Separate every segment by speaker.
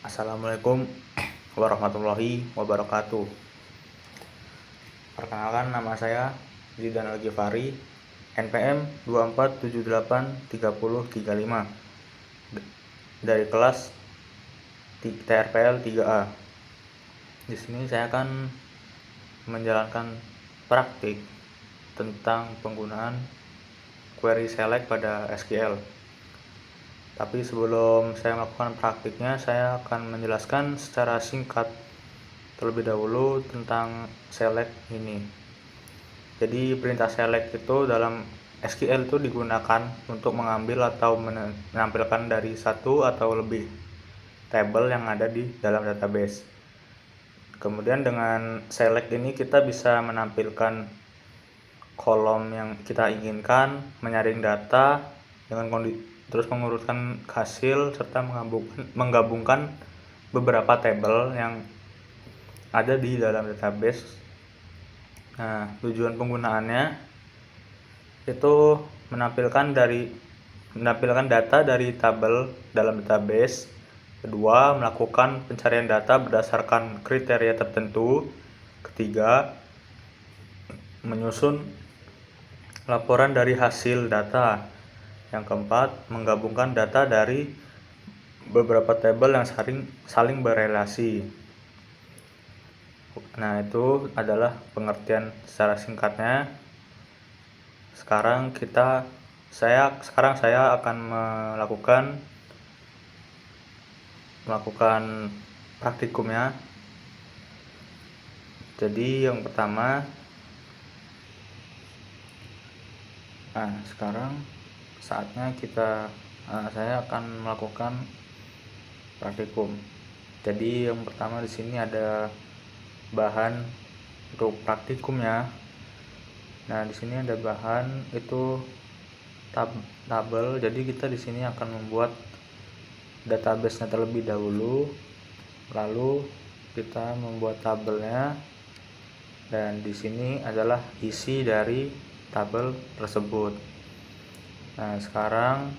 Speaker 1: Assalamualaikum warahmatullahi wabarakatuh. Perkenalkan, nama saya Zidan Al-Ghifari, NPM 24783035 dari kelas TRPL 3A. Di sini saya akan menjalankan praktik tentang penggunaan query select pada SQL. Tapi sebelum saya melakukan praktiknya, saya akan menjelaskan secara singkat terlebih dahulu tentang select ini. Jadi perintah select itu dalam SQL itu digunakan untuk mengambil atau menampilkan dari satu atau lebih tabel yang ada di dalam database. Kemudian dengan select ini kita bisa menampilkan kolom yang kita inginkan, menyaring data dengan terus mengurutkan hasil serta menggabungkan beberapa tabel yang ada di dalam database. Nah, tujuan penggunaannya itu menampilkan data dari tabel dalam database. Kedua, melakukan pencarian data berdasarkan kriteria tertentu. Ketiga, menyusun laporan dari hasil data. Yang keempat, menggabungkan data dari beberapa tabel yang saling berrelasi. Nah, itu adalah pengertian secara singkatnya. Sekarang saya akan melakukan praktikumnya. Jadi yang pertama, sekarang saatnya saya akan melakukan praktikum. Jadi yang pertama di sini ada bahan untuk praktikumnya. Nah, di sini ada bahan itu tabel. Jadi kita di sini akan membuat database-nya terlebih dahulu, lalu kita membuat tabelnya, dan di sini adalah isi dari tabel tersebut. Nah, sekarang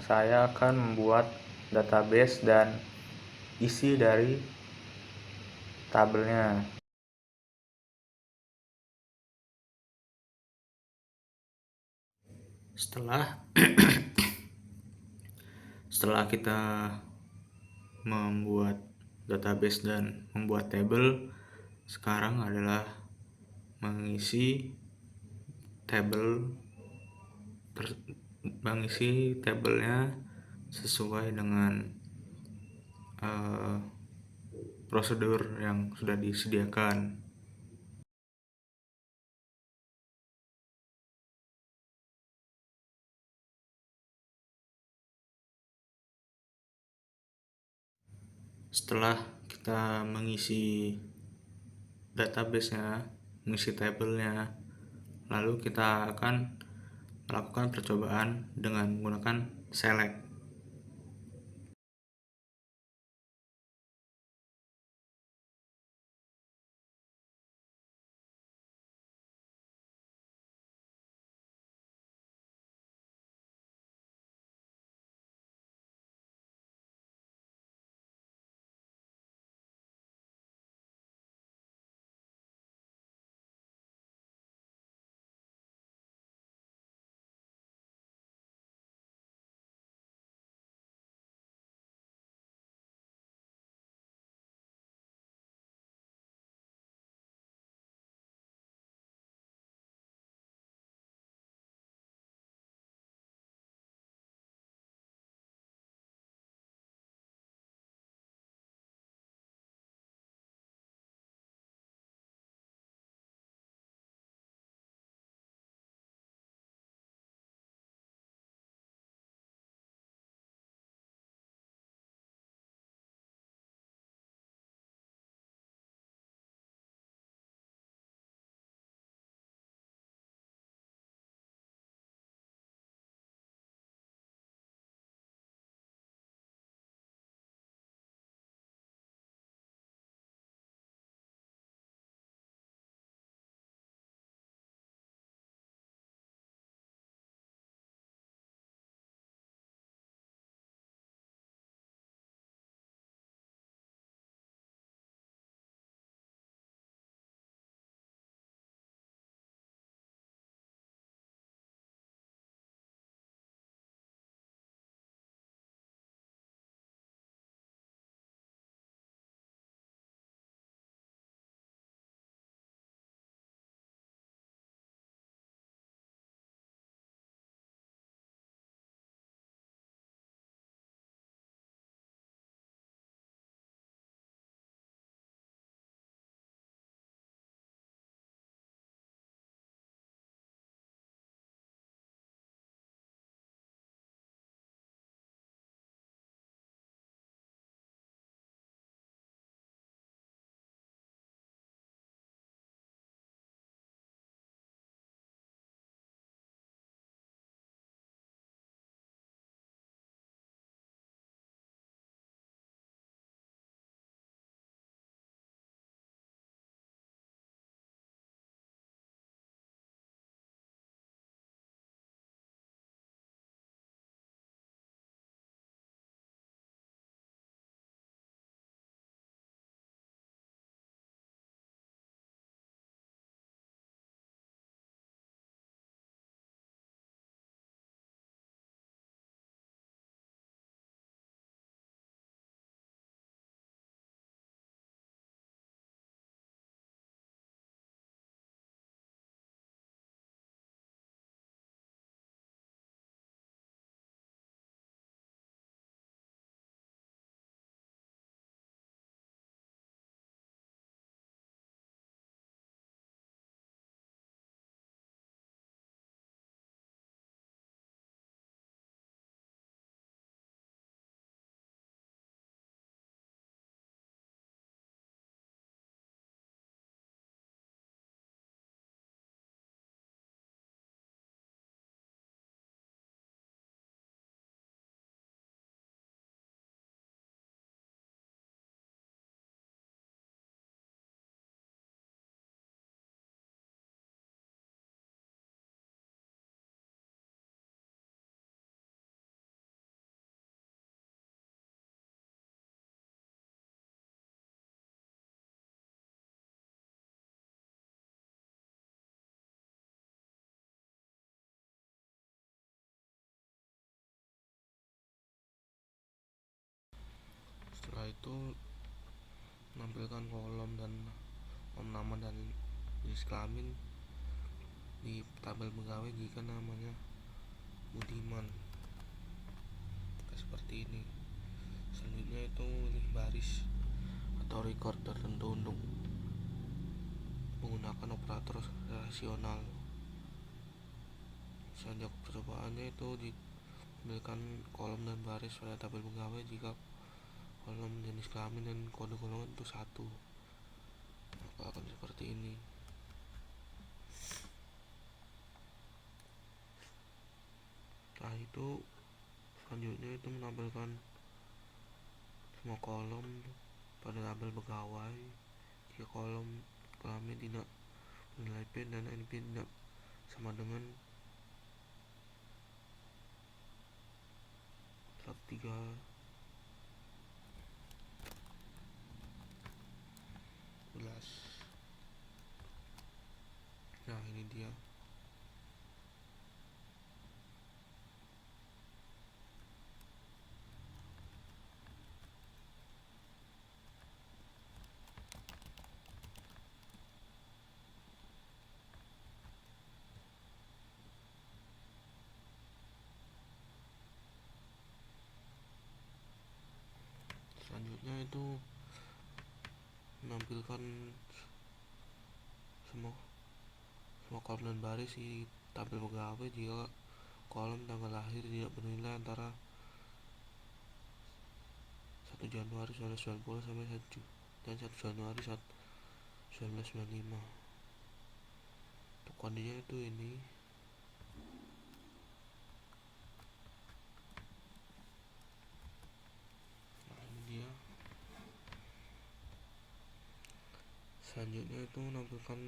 Speaker 1: saya akan membuat database dan isi dari tabelnya. Setelah kita membuat database dan membuat tabel, sekarang adalah mengisi tabelnya sesuai dengan prosedur yang sudah disediakan. Setelah kita mengisi database-nya, mengisi tabelnya, lalu kita akan melakukan percobaan dengan menggunakan select.
Speaker 2: itu menampilkan kolom dan nama dan jenis kelamin di tabel pegawai jika namanya Budiman. Seperti ini. Selanjutnya itu milih baris atau record tertentu untuk menggunakan operator rasional. Selanjutnya percobaannya itu ditampilkan kolom dan baris pada tabel pegawai jika kolom jenis kelamin dan kode golongan itu satu. Maka akan seperti ini. Setelah itu selanjutnya itu menampilkan semua kolom pada tabel pegawai jika kolom kelamin tidak bernilai P dan NP tidak sama dengan 13. Nah, ini dia. Selanjutnya itu menampilkan semua kolom dan baris di tabel pegawai jika kolom tanggal lahir tidak bernilai antara 1 Januari 1990 sampai 1 Januari 1995. Untuk kodenya itu ini. Nah, ini dia. Selanjutnya itu menampilkan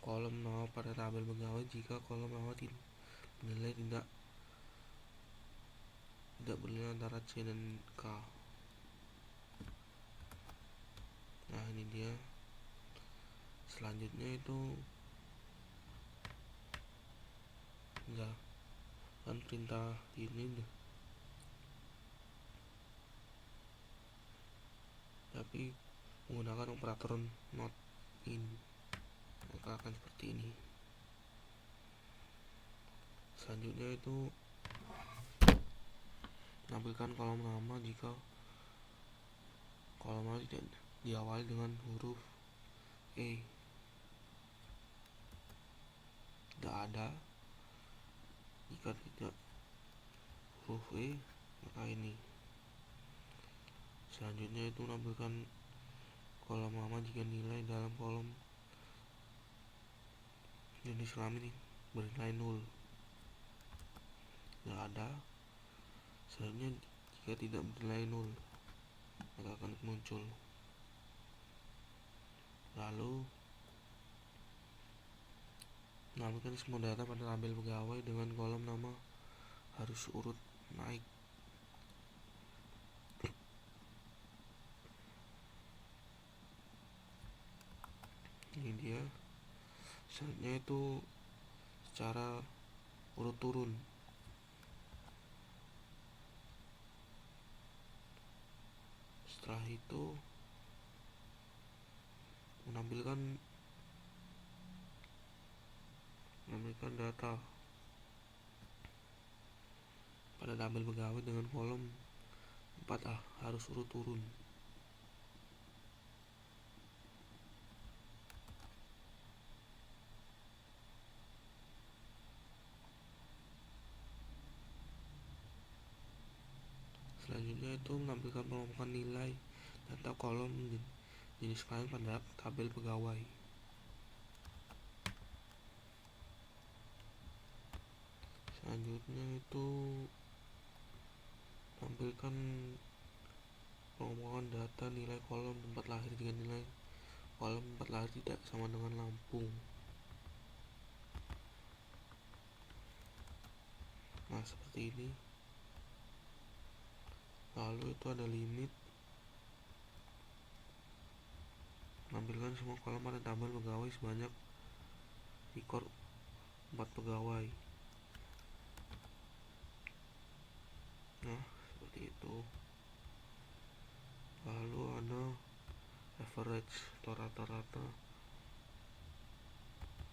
Speaker 2: kolom nama pada tabel pegawai jika kolom nama bernilai tidak bernilai antara C dan K. Nah, ini dia. Selanjutnya itu kan perintah ini tapi menggunakan operator not in, maka akan seperti ini. Selanjutnya itu menampilkan kolom nama jika kolom nama tidak diawali dengan huruf E, tidak ada. Jika tidak huruf E, maka ini. Selanjutnya itu menampilkan kolom nama jika nilai dalam kolom jenis kelamin bernilai 0, tidak ada. Selanjutnya jika tidak bernilai 0, maka akan muncul. Lalu menampilkan semua data pada tabel pegawai dengan kolom nama harus urut naik. Ini dia. Selanjutnya itu secara urut turun. Setelah itu menampilkan data pada tabel pegawai dengan kolom 4A harus urut turun. Selanjutnya itu menampilkan pengelompokan nilai data kolom jenis kelamin pada tabel pegawai. Selanjutnya itu tampilkan pengelompokan data nilai kolom tempat lahir jika nilai kolom tempat lahir tidak sama dengan Lampung. Nah, seperti ini. Lalu itu ada limit, menampilkan semua kolom pada tabel pegawai sebanyak record 4 pegawai. Nah, seperti itu. Lalu average atau rata-rata.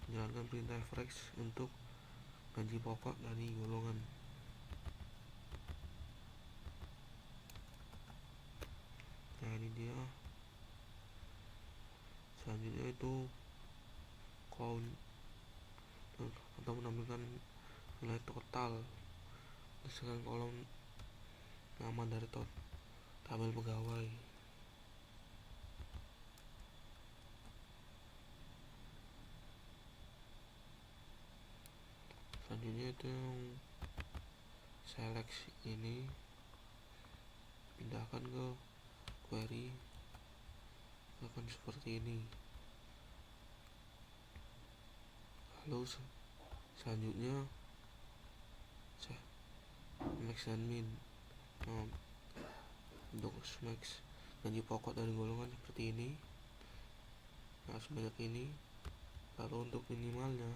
Speaker 2: Jalankan perintah average untuk gaji pokok dari golongan. Nah, ini dia. Selanjutnya itu count atau menampilkan nilai total berdasarkan kolom nama dari tabel pegawai. Selanjutnya itu yang seleksi ini pindahkan ke query, akan seperti ini. Lalu selanjutnya max dan min. Nah, untuk max gaji pokok dari golongan seperti ini, nah sebanyak ini. Lalu untuk minimalnya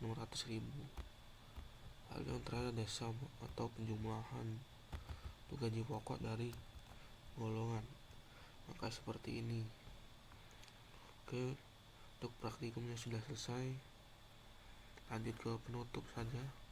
Speaker 2: 600.000. Lalu yang terakhir ada sum atau penjumlahan untuk gaji pokok dari golongan, maka seperti ini. Oke, untuk praktikumnya sudah selesai, lanjut ke penutup saja.